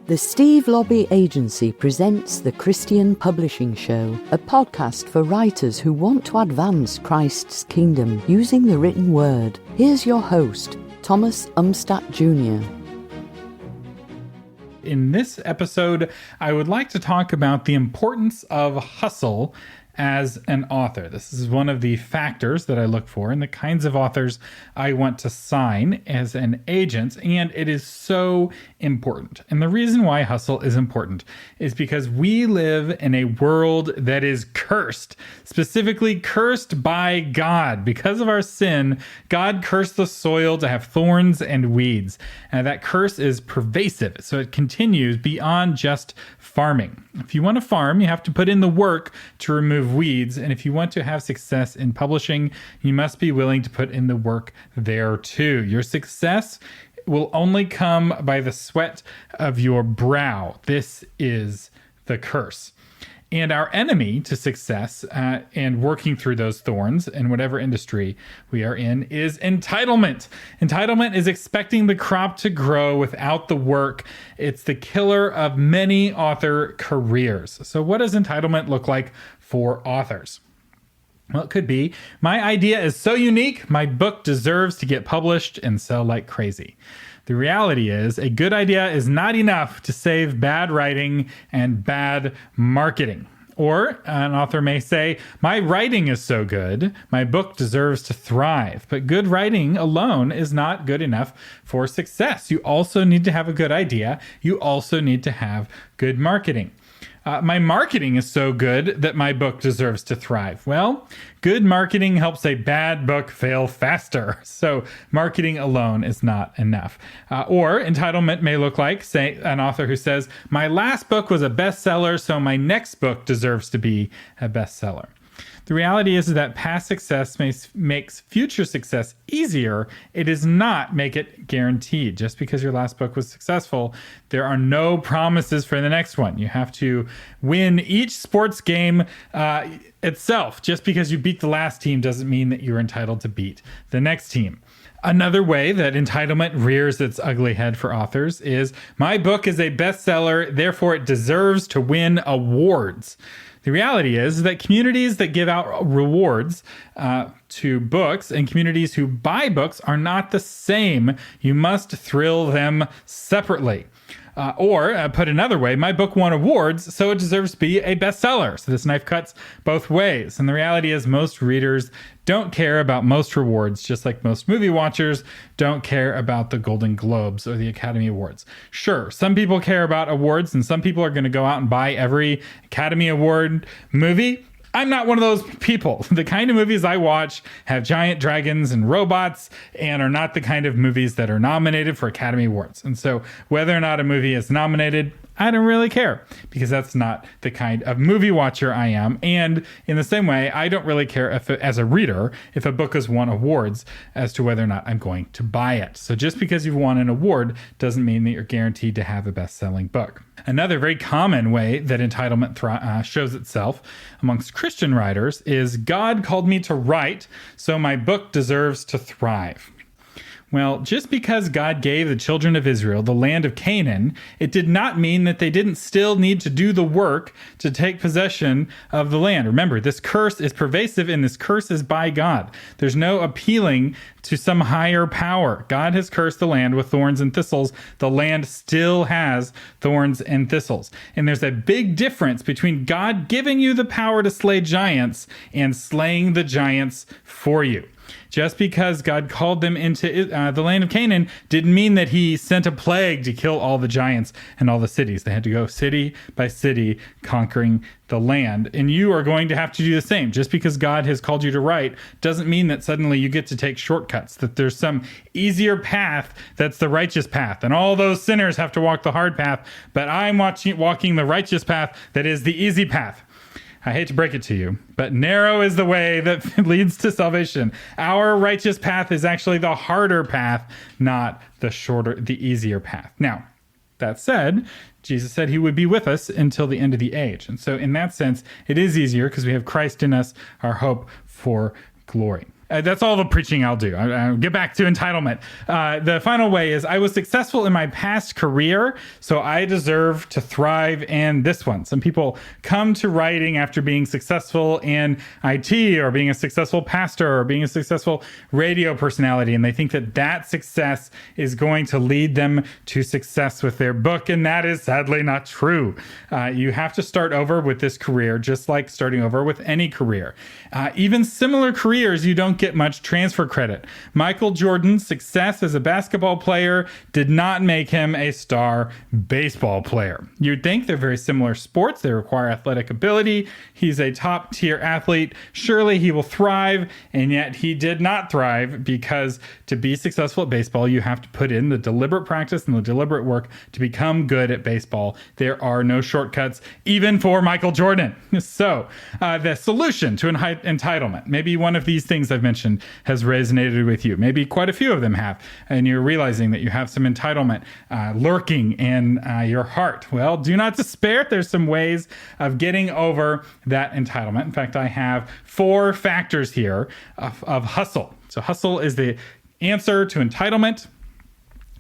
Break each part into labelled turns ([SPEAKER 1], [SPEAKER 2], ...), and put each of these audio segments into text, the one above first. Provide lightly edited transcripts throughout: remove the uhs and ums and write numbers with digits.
[SPEAKER 1] The Steve Lobby Agency presents the Christian Publishing Show, a podcast for writers who want to advance Christ's kingdom using the written word. Here's your host, Thomas Umstattd Jr.
[SPEAKER 2] In this episode, I would like to talk about the importance of hustle as an author. This is one of the factors that I look for in the kinds of authors I want to sign as an agent, and it is so important. And the reason why hustle is important is because we live in a world that is cursed, specifically cursed by God. Because of our sin, God cursed the soil to have thorns and weeds. And that curse is pervasive, so it continues beyond just farming. If you want to farm, you have to put in the work to remove weeds. And if you want to have success in publishing, you must be willing to put in the work there too. Your success will only come by the sweat of your brow. This is the curse. And our enemy to success and working through those thorns in whatever industry we are in is entitlement. Entitlement is expecting the crop to grow without the work. It's the killer of many author careers. So what does entitlement look like for authors? Well, it could be, my idea is so unique, my book deserves to get published and sell like crazy. The reality is, a good idea is not enough to save bad writing and bad marketing. Or an author may say, my writing is so good, my book deserves to thrive. But good writing alone is not good enough for success. You also need to have a good idea. You also need to have good marketing. My marketing is so good that my book deserves to thrive. Well, good marketing helps a bad book fail faster. So marketing alone is not enough. Or entitlement may look like, say, an author who says, my last book was a bestseller, so my next book deserves to be a bestseller. The reality is that past success makes future success easier. It does not make it guaranteed. Just because your last book was successful, there are no promises for the next one. You have to win each sports game itself. Just because you beat the last team doesn't mean that you're entitled to beat the next team. Another way that entitlement rears its ugly head for authors is, my book is a bestseller, therefore it deserves to win awards. The reality is that communities that give out rewards to books and communities who buy books are not the same. You must thrill them separately. Or put another way, my book won awards, so it deserves to be a bestseller. So this knife cuts both ways. And the reality is most readers don't care about most rewards, just like most movie watchers don't care about the Golden Globes or the Academy Awards. Sure, some people care about awards, and some people are going to go out and buy every Academy Award movie. I'm not one of those people. The kind of movies I watch have giant dragons and robots and are not the kind of movies that are nominated for Academy Awards. And so whether or not a movie is nominated, I don't really care, because that's not the kind of movie watcher I am. And in the same way, I don't really care if, as a reader, if a book has won awards as to whether or not I'm going to buy it. So just because you've won an award doesn't mean that you're guaranteed to have a best-selling book. Another very common way that entitlement shows itself amongst Christian writers is, God called me to write, so my book deserves to thrive. Well, just because God gave the children of Israel the land of Canaan, it did not mean that they didn't still need to do the work to take possession of the land. Remember, this curse is pervasive, and this curse is by God. There's no appealing to some higher power. God has cursed the land with thorns and thistles. The land still has thorns and thistles. And there's a big difference between God giving you the power to slay giants and slaying the giants for you. Just because God called them into the land of Canaan didn't mean that he sent a plague to kill all the giants and all the cities. They had to go city by city conquering the land. And you are going to have to do the same. Just because God has called you to write doesn't mean that suddenly you get to take shortcuts, that there's some easier path that's the righteous path. And all those sinners have to walk the hard path, but I'm walking the righteous path that is the easy path. I hate to break it to you, but narrow is the way that leads to salvation. Our righteous path is actually the harder path, not the easier path. Now, that said, Jesus said he would be with us until the end of the age. And so in that sense, it is easier because we have Christ in us, our hope for glory. That's all the preaching I'll do. I'll get back to entitlement. The final way is I was successful in my past career, so I deserve to thrive in this one. Some people come to writing after being successful in IT or being a successful pastor or being a successful radio personality, and they think that that success is going to lead them to success with their book, and that is sadly not true. You have to start over with this career, just like starting over with any career. Even similar careers, you don't get much transfer credit. Michael Jordan's success as a basketball player did not make him a star baseball player. You'd think they're very similar sports. They require athletic ability. He's a top tier athlete. Surely he will thrive, and yet he did not thrive, because to be successful at baseball, you have to put in the deliberate practice and the deliberate work to become good at baseball. There are no shortcuts, even for Michael Jordan. So the solution to entitlement, maybe one of these things I've mentioned has resonated with you. Maybe quite a few of them have, and you're realizing that you have some entitlement lurking in your heart. Well, do not despair. There's some ways of getting over that entitlement. In fact, I have 4 factors here of hustle. So hustle is the answer to entitlement,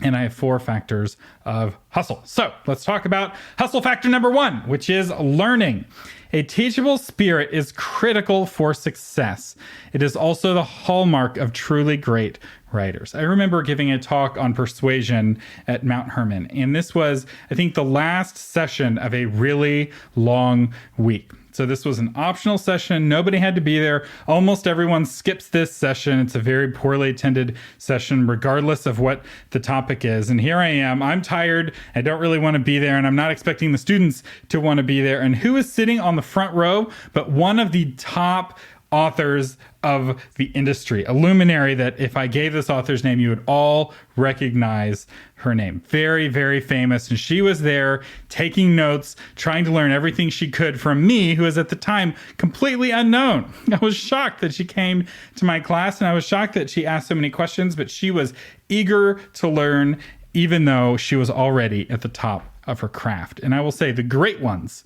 [SPEAKER 2] and I have 4 factors of hustle. So let's talk about hustle factor number 1, which is learning. A teachable spirit is critical for success. It is also the hallmark of truly great writers. I remember giving a talk on persuasion at Mount Hermon, and this was, I think, the last session of a really long week. So this was an optional session. Nobody had to be there. Almost everyone skips this session. It's a very poorly attended session, regardless of what the topic is. And here I am. I'm tired. I don't really want to be there, and I'm not expecting the students to want to be there. And who is sitting on the front row but one of the top authors of the industry, a luminary that if I gave this author's name, you would all recognize her name. Very, very famous. And she was there taking notes, trying to learn everything she could from me, who was at the time completely unknown. I was shocked that she came to my class, and I was shocked that she asked so many questions, but she was eager to learn, even though she was already at the top of her craft. And I will say the great ones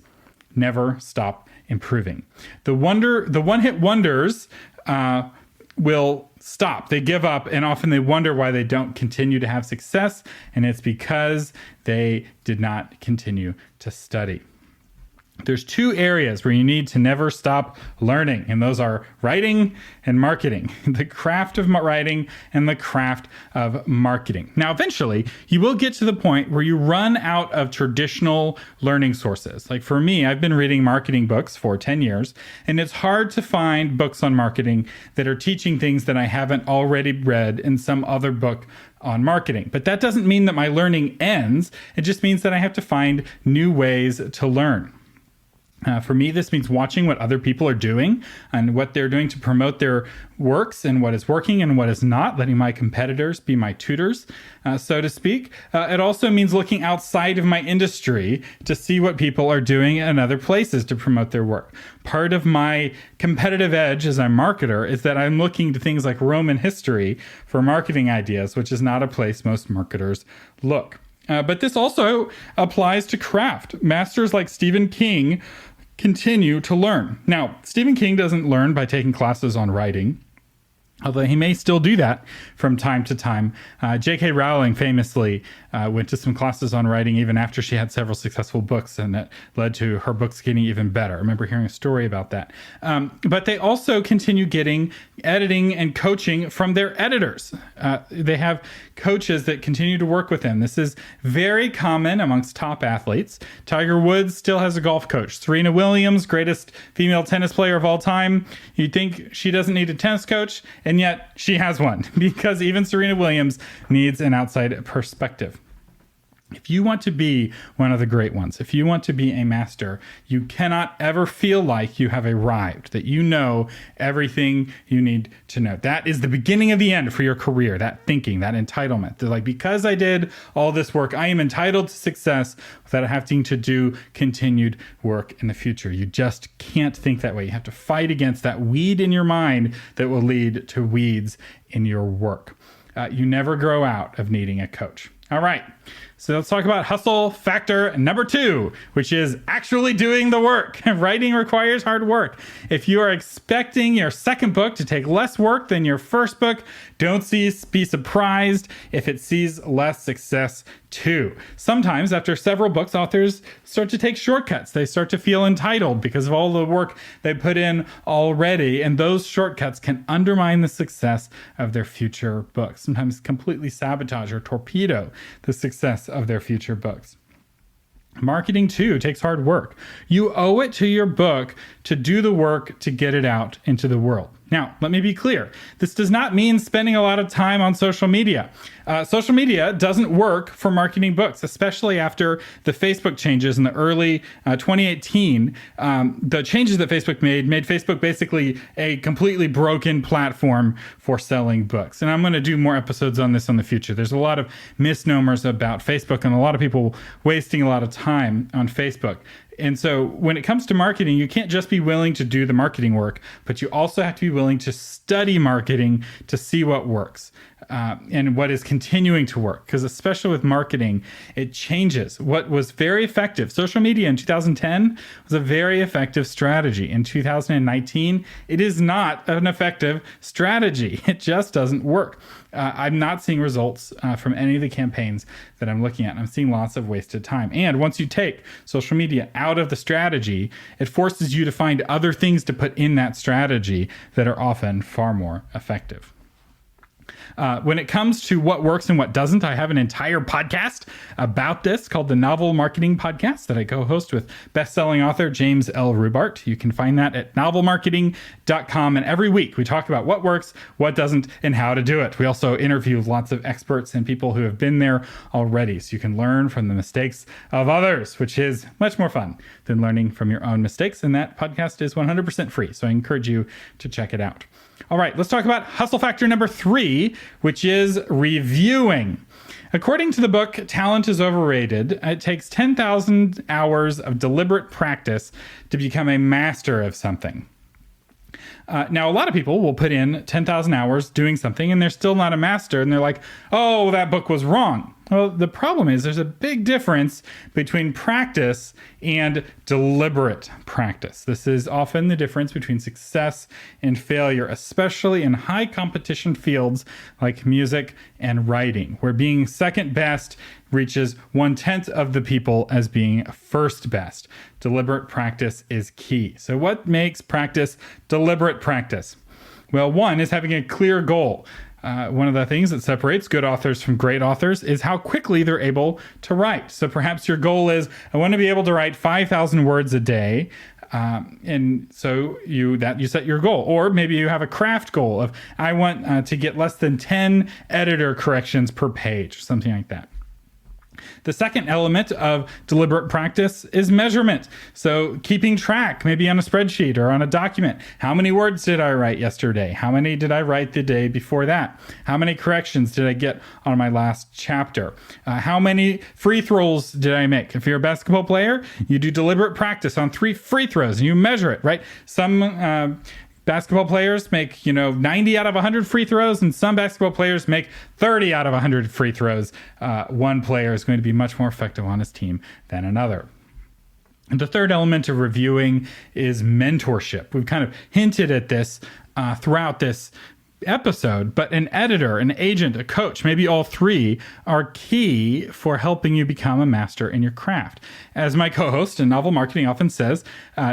[SPEAKER 2] never stop improving. The one-hit wonders will stop. They give up, and often they wonder why they don't continue to have success, and it's because they did not continue to study. There's 2 areas where you need to never stop learning, and those are writing and marketing. The craft of writing and the craft of marketing. Now, eventually, you will get to the point where you run out of traditional learning sources. Like for me, I've been reading marketing books for 10 years, and it's hard to find books on marketing that are teaching things that I haven't already read in some other book on marketing. But that doesn't mean that my learning ends. It just means that I have to find new ways to learn. For me, this means watching what other people are doing and what they're doing to promote their works and what is working and what is not, letting my competitors be my tutors, so to speak. It also means looking outside of my industry to see what people are doing in other places to promote their work. Part of my competitive edge as a marketer is that I'm looking to things like Roman history for marketing ideas, which is not a place most marketers look. But this also applies to craft. Masters like Stephen King continue to learn. Now, Stephen King doesn't learn by taking classes on writing, although he may still do that from time to time. J.K. Rowling famously went to some classes on writing even after she had several successful books, and that led to her books getting even better. I remember hearing a story about that. But they also continue getting editing and coaching from their editors. They have coaches that continue to work with them. This is very common amongst top athletes. Tiger Woods still has a golf coach. Serena Williams, greatest female tennis player of all time. You'd think she doesn't need a tennis coach, and yet she has one, because even Serena Williams needs an outside perspective. If you want to be one of the great ones, if you want to be a master, you cannot ever feel like you have arrived, that you know everything you need to know. That is the beginning of the end for your career, that thinking, that entitlement. They're like, because I did all this work, I am entitled to success without having to do continued work in the future. You just can't think that way. You have to fight against that weed in your mind that will lead to weeds in your work. You never grow out of needing a coach. All right. So let's talk about hustle factor number 2, which is actually doing the work. Writing requires hard work. If you are expecting your second book to take less work than your first book, don't be surprised if it sees less success too. Sometimes after several books, authors start to take shortcuts. They start to feel entitled because of all the work they put in already, and those shortcuts can undermine the success of their future books, sometimes completely sabotage or torpedo the success of their future books. Marketing, too, takes hard work. You owe it to your book to do the work to get it out into the world. Now, let me be clear. This does not mean spending a lot of time on social media. Social media doesn't work for marketing books, especially after the Facebook changes in the early 2018. The changes that Facebook made Facebook basically a completely broken platform for selling books. And I'm going to do more episodes on this in the future. There's a lot of misnomers about Facebook and a lot of people wasting a lot of time on Facebook. And so when it comes to marketing, you can't just be willing to do the marketing work, but you also have to be willing to study marketing to see what works and what is continuing to work. Because especially with marketing, it changes. What was very effective, social media in 2010 was a very effective strategy. In 2019, it is not an effective strategy. It just doesn't work. I'm not seeing results from any of the campaigns that I'm looking at. I'm seeing lots of wasted time. And once you take social media out of the strategy, it forces you to find other things to put in that strategy that are often far more effective. When it comes to what works and what doesn't, I have an entire podcast about this called the Novel Marketing Podcast that I co-host with best-selling author James L. Rubart. You can find that at novelmarketing.com. And every week we talk about what works, what doesn't, and how to do it. We also interview lots of experts and people who have been there already, so you can learn from the mistakes of others, which is much more fun than learning from your own mistakes. And that podcast is 100% free, so I encourage you to check it out. All right, let's talk about hustle factor number 3, which is reviewing. According to the book, Talent is Overrated, it takes 10,000 hours of deliberate practice to become a master of something. Now, a lot of people will put in 10,000 hours doing something and they're still not a master. And they're like, oh, that book was wrong. Well, the problem is there's a big difference between practice and deliberate practice. This is often the difference between success and failure, especially in high competition fields like music and writing, where being second best reaches 1/10 of the people as being first best. Deliberate practice is key. So what makes practice deliberate practice? Well, one is having a clear goal. One of the things that separates good authors from great authors is how quickly they're able to write. So perhaps your goal is, I want to be able to write 5,000 words a day. And so you set your goal. Or maybe you have a craft goal of, I want to get less than 10 editor corrections per page, something like that. The second element of deliberate practice is measurement. So keeping track, maybe on a spreadsheet or on a document. How many words did I write yesterday? How many did I write the day before that? How many corrections did I get on my last chapter? How many free throws did I make? If you're a basketball player, you do deliberate practice on 3 free throws and you measure it, right? Some basketball players make, 90 out of 100 free throws, and some basketball players make 30 out of 100 free throws. One player is going to be much more effective on his team than another. And the third element of reviewing is mentorship. We've kind of hinted at this throughout this episode, but an editor, an agent, a coach, maybe all three are key for helping you become a master in your craft. As my co-host in Novel Marketing often says,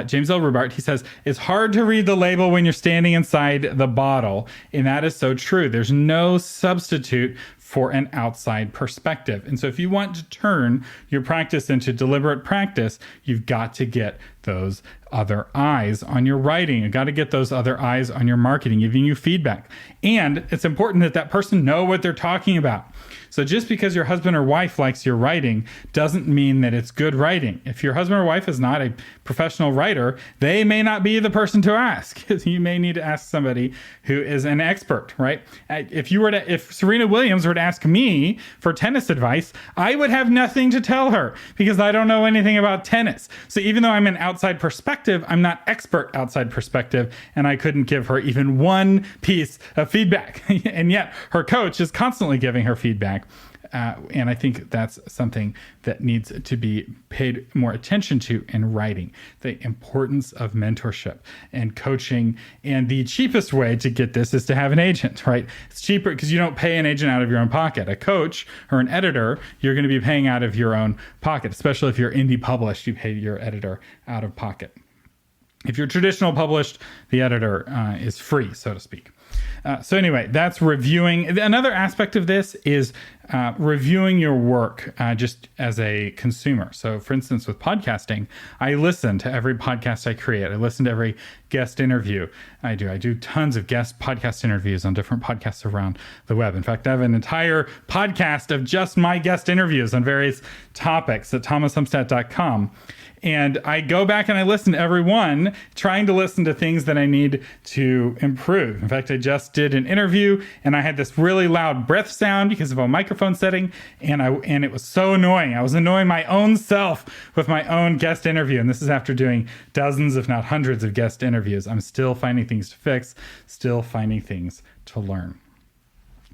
[SPEAKER 2] James L. Rubart, he says, it's hard to read the label when you're standing inside the bottle. And that is so true. There's no substitute for an outside perspective. And so if you want to turn your practice into deliberate practice, you've got to get those other eyes on your writing. You've got to get those other eyes on your marketing, giving you feedback. And it's important that that person know what they're talking about. So just because your husband or wife likes your writing doesn't mean that it's good writing. If your husband or wife is not a professional writer, they may not be the person to ask. You may need to ask somebody who is an expert, right? If Serena Williams were to ask me for tennis advice, I would have nothing to tell her because I don't know anything about tennis. So even though I'm an outside perspective, I'm not expert outside perspective, and I couldn't give her even one piece of feedback. And yet her coach is constantly giving her feedback. And I think that's something that needs to be paid more attention to in writing, the importance of mentorship and coaching. And the cheapest way to get this is to have an agent, right? It's cheaper because you don't pay an agent out of your own pocket. A coach or an editor, you're going to be paying out of your own pocket, especially if you're indie published, you pay your editor out of pocket. If you're traditional published, the editor is free, so to speak. So anyway, that's reviewing. Another aspect of this is reviewing your work just as a consumer. So for instance, with podcasting, I listen to every podcast I create. I listen to every guest interview I do. I do tons of guest podcast interviews on different podcasts around the web. In fact, I have an entire podcast of just my guest interviews on various topics at thomasumstattd.com. And I go back and I listen to every one, trying to listen to things that I need to improve. In fact, I just did an interview and I had this really loud breath sound because of a microphone setting. And it was so annoying. I was annoying my own self with my own guest interview. And this is after doing dozens, if not hundreds of guest interviews. I'm still finding things to fix, still finding things to learn.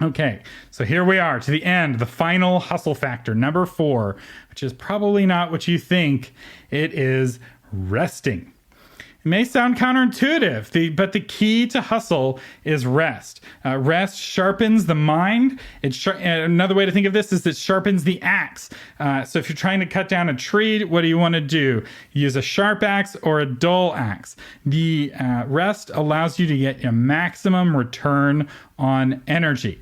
[SPEAKER 2] Okay, so here we are to the end, the final hustle factor, number 4, which is probably not what you think. It is resting. It may sound counterintuitive, but the key to hustle is rest. Rest sharpens the mind. Another way to think of this is it sharpens the axe. So if you're trying to cut down a tree, what do you want to do? Use a sharp axe or a dull axe. The rest allows you to get a maximum return on energy.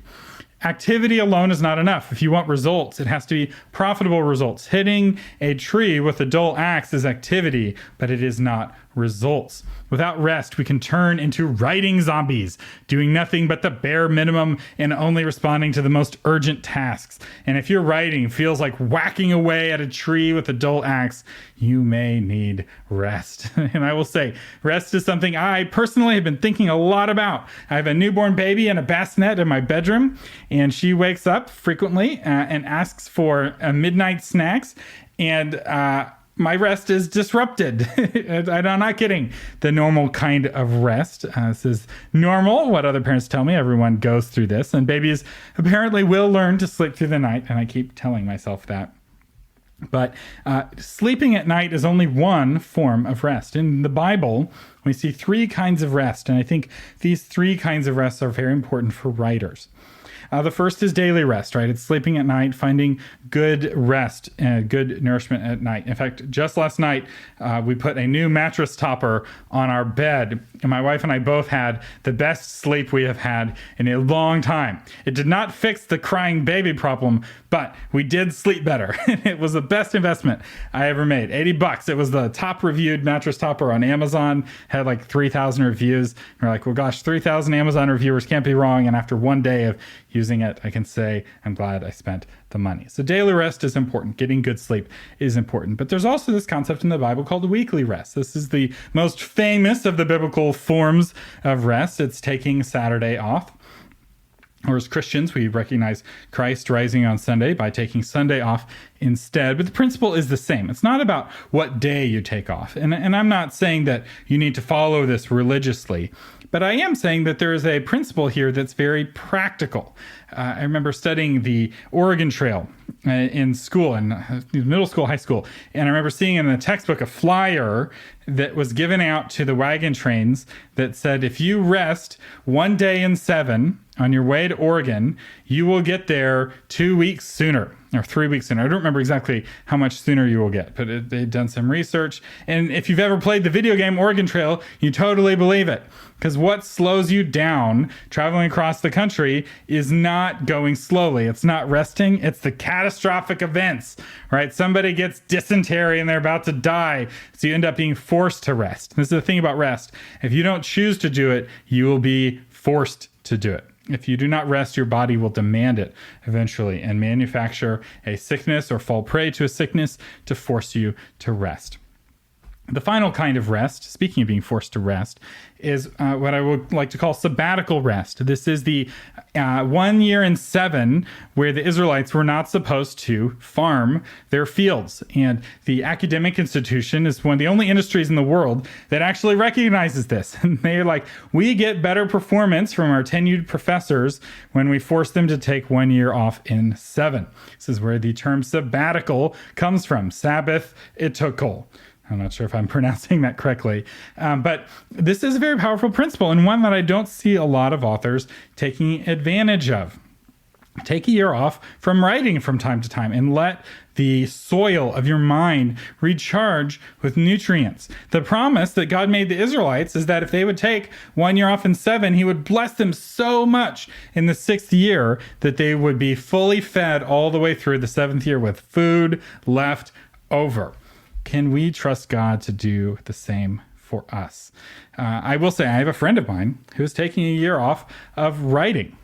[SPEAKER 2] Activity alone is not enough. If you want results, it has to be profitable results. Hitting a tree with a dull axe is activity, but it is not results. Without rest, we can turn into writing zombies, doing nothing but the bare minimum and only responding to the most urgent tasks. And if your writing feels like whacking away at a tree with a dull axe, you may need rest. And I will say, rest is something I personally have been thinking a lot about. I have a newborn baby and a bassinet in my bedroom, and she wakes up frequently and asks for midnight snacks. And my rest is disrupted. I'm not kidding. The normal kind of rest. This is normal. What other parents tell me, everyone goes through this. And babies apparently will learn to sleep through the night. And I keep telling myself that. But sleeping at night is only one form of rest. In the Bible, we see 3 kinds of rest. And I think these 3 kinds of rest are very important for writers. The first is daily rest, right? It's sleeping at night, finding good rest and good nourishment at night. In fact, just last night, we put a new mattress topper on our bed, and my wife and I both had the best sleep we have had in a long time. It did not fix the crying baby problem, but we did sleep better. It was the best investment I ever made. $80. It was the top reviewed mattress topper on Amazon, had like 3,000 reviews. And we're like, well, gosh, 3,000 Amazon reviewers can't be wrong. And after one day of using it, I can say I'm glad I spent the money. So daily rest is important. Getting good sleep is important. But there's also this concept in the Bible called weekly rest. This is the most famous of the biblical forms of rest. It's taking Saturday off. Or as Christians, we recognize Christ rising on Sunday by taking Sunday off instead. But the principle is the same. It's not about what day you take off. And I'm not saying that you need to follow this religiously. But I am saying that there is a principle here that's very practical. I remember studying the Oregon Trail in school, in middle school, high school. And I remember seeing in the textbook a flyer that was given out to the wagon trains that said, if you rest 1 day in 7 on your way to Oregon, you will get there 2 weeks sooner. Or 3 weeks sooner. I don't remember exactly how much sooner you will get, but they'd done some research. And if you've ever played the video game Oregon Trail, you totally believe it. Because what slows you down traveling across the country is not going slowly. It's not resting. It's the catastrophic events, right? Somebody gets dysentery and they're about to die. So you end up being forced to rest. This is the thing about rest. If you don't choose to do it, you will be forced to do it. If you do not rest, your body will demand it eventually and manufacture a sickness or fall prey to a sickness to force you to rest. The final kind of rest, speaking of being forced to rest, is what I would like to call sabbatical rest. This is the 1 year in 7 where the Israelites were not supposed to farm their fields. And the academic institution is one of the only industries in the world that actually recognizes this. And they're like, we get better performance from our tenured professors when we force them to take 1 year off in 7. This is where the term sabbatical comes from, Sabbath itukol. I'm not sure if I'm pronouncing that correctly, but this is a very powerful principle and one that I don't see a lot of authors taking advantage of. Take a year off from writing from time to time and let the soil of your mind recharge with nutrients. The promise that God made the Israelites is that if they would take 1 year off in 7, he would bless them so much in the 6th year that they would be fully fed all the way through the 7th year with food left over. Can we trust God to do the same for us? I will say I have a friend of mine who is taking a year off of writing.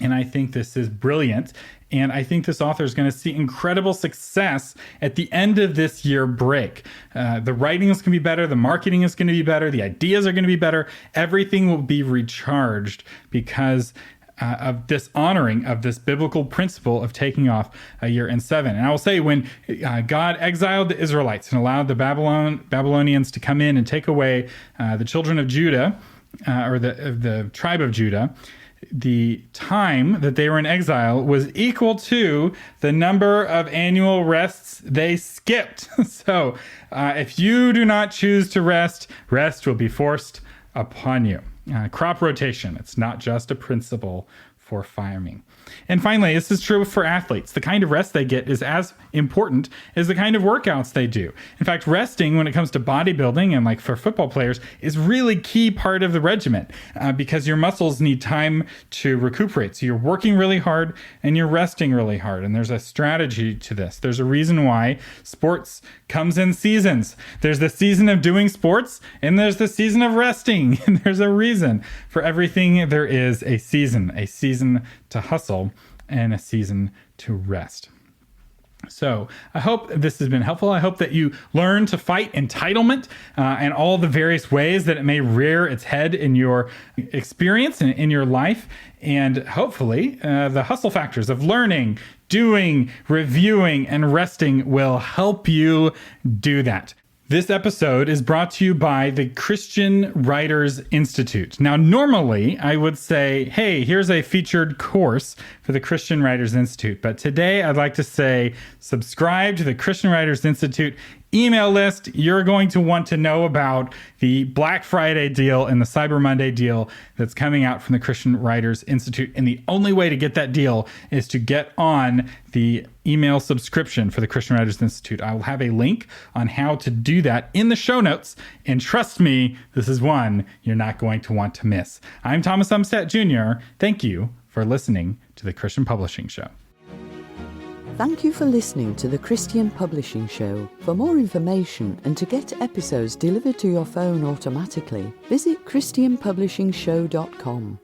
[SPEAKER 2] And I think this is brilliant. And I think this author is going to see incredible success at the end of this year break. The writing is going to be better. The marketing is going to be better. The ideas are going to be better. Everything will be recharged because of this honoring of this biblical principle of taking off a year in 7. And I will say, when God exiled the Israelites and allowed the Babylonians to come in and take away the children of Judah, or the tribe of Judah, the time that they were in exile was equal to the number of annual rests they skipped. So if you do not choose to rest, rest will be forced upon you. Crop rotation. It's not just a principle for farming. And finally, this is true for athletes. The kind of rest they get is as important as the kind of workouts they do. In fact, resting when it comes to bodybuilding and like for football players is really key part of the regimen because your muscles need time to recuperate. So you're working really hard and you're resting really hard. And there's a strategy to this. There's a reason why sports comes in seasons. There's the season of doing sports and there's the season of resting. And there's a reason for everything. There is a season to hustle and a season to rest. So I hope this has been helpful. I hope that you learn to fight entitlement and all the various ways that it may rear its head in your experience and in your life. And hopefully the hustle factors of learning, doing, reviewing, and resting will help you do that. This episode is brought to you by the Christian Writers Institute. Now, normally I would say, hey, here's a featured course for the Christian Writers Institute. But today I'd like to say, subscribe to the Christian Writers Institute email list. You're going to want to know about the Black Friday deal and the Cyber Monday deal that's coming out from the Christian Writers Institute. And the only way to get that deal is to get on the email subscription for the Christian Writers Institute. I will have a link on how to do that in the show notes. And trust me, this is one you're not going to want to miss. I'm Thomas Umstattd Jr. Thank you for listening to the Christian Publishing Show.
[SPEAKER 1] Thank you for listening to the Christian Publishing Show. For more information and to get episodes delivered to your phone automatically, visit christianpublishingshow.com.